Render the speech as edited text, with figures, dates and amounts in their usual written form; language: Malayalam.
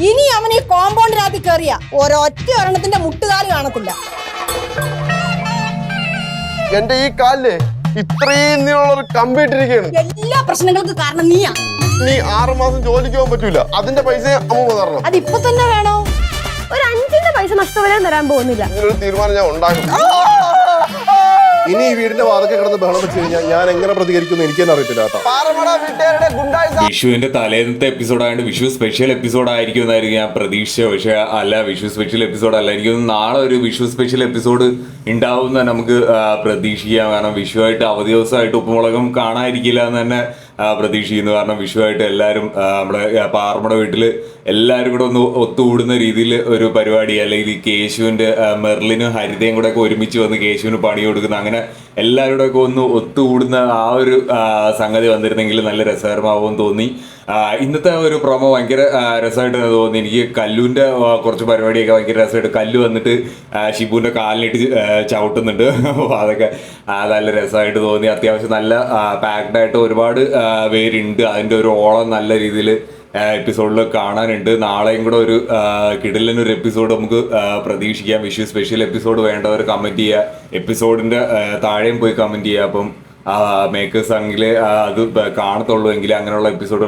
ഇനി അവൻ ഈ കോമ്പൗണ്ടിനകത്ത് കയറിയ ഒരൊറ്റ ഒരെണ്ണത്തിന്റെ മുട്ടുകാല് കാണത്തില്ല. എന്റെ ഈ കാലില് ഇത്രയും നീളമുള്ള കമ്പിട്ടിരിക്കുകയാണ്. എല്ലാ പ്രശ്നങ്ങൾക്കും കാരണം നീയാ. നീ 6 മാസം ജോലിക്ക് പോകാൻ പറ്റൂല. അതിന്റെ പൈസ അമ്മ തരണം. അതിപ്പോ തന്നെ വേണോ? ഒരു 5ന്റെ പൈസ നഷ്ടവരാൻ തരാൻ പോകുന്നില്ല. ഇങ്ങനൊരു തീരുമാനം ഞാൻ ഉണ്ടാക്കും. ഇനി ഈ വീടിന്റെ വാതൊക്കെ കിടന്ന് ബഹളം വെച്ച് കഴിഞ്ഞാൽ ഞാൻ എങ്ങനെ പ്രതികരിക്കുന്നു എനിക്കെന്നെ അറിയത്തില്ല കേട്ടോ. വിഷുവിന്റെ തലേന്നത്തെ എപ്പിസോഡായതുകൊണ്ട് വിഷു സ്പെഷ്യൽ എപ്പിസോഡ് ആയിരിക്കും എന്നായിരിക്കും ഞാൻ പ്രതീക്ഷിച്ചത്. പക്ഷെ അല്ല, വിഷു സ്പെഷ്യൽ എപ്പിസോഡ് അല്ല. എനിക്കൊന്ന് നാളെ ഒരു വിഷു സ്പെഷ്യൽ എപ്പിസോഡ് ഉണ്ടാവും എന്ന് നമുക്ക് പ്രതീക്ഷിക്കാം. കാരണം വിഷുവായിട്ട് അവധി ദിവസമായിട്ട് ഉപ്പുമുളകും കാണാതിരിക്കില്ല എന്ന് തന്നെ പ്രതീക്ഷിക്കുന്നു. കാരണം വിഷുവായിട്ട് എല്ലാവരും നമ്മുടെ പാറമ്മയുടെ വീട്ടിൽ എല്ലാവരും കൂടെ ഒന്ന് ഒത്തുകൂടുന്ന രീതിയിൽ ഒരു പരിപാടി, അല്ലെങ്കിൽ കേശുവിൻ്റെ മെർലിനും ഹരിതയും കൂടെ ഒക്കെ ഒരുമിച്ച് വന്ന് കേശുവിന് പണി കൊടുക്കുന്ന, അങ്ങനെ എല്ലാവരുടെ ഒക്കെ ഒന്ന് ഒത്തുകൂടുന്ന ആ ഒരു സംഗതി വന്നിരുന്നെങ്കിൽ നല്ല രസകരമാവുമെന്ന് തോന്നി. ഇന്നത്തെ ഒരു പ്രൊമോ ഭയങ്കര രസമായിട്ട് തോന്നി എനിക്ക്. കല്ലുവിൻ്റെ കുറച്ച് പരിപാടിയൊക്കെ ഭയങ്കര രസമായിട്ട്, കല്ല് വന്നിട്ട് ഷിബുവിൻ്റെ കാലിനിട്ട് ചവിട്ടുന്നുണ്ട്. അപ്പോൾ അതൊക്കെ നല്ല രസമായിട്ട് തോന്നി. അത്യാവശ്യം നല്ല പാക്ഡായിട്ട് ഒരുപാട് പേരുണ്ട്. അതിൻ്റെ ഒരു ഓളം നല്ല രീതിയിൽ എപ്പിസോഡിൽ കാണാനുണ്ട്. നാളെയും കൂടെ ഒരു കിടിലനൊരു എപ്പിസോഡ് നമുക്ക് പ്രതീക്ഷിക്കാം. വിഷു സ്പെഷ്യൽ എപ്പിസോഡ് വേണ്ടവർ കമൻറ്റ് ചെയ്യുക. എപ്പിസോഡിൻ്റെ താഴെയും പോയി കമൻറ്റ് ചെയ്യുക. അപ്പം മേക്കേഴ്സ് ആണെങ്കിൽ അത് കാണത്തുള്ളൂ എങ്കിൽ അങ്ങനെയുള്ള എപ്പിസോഡുകൾ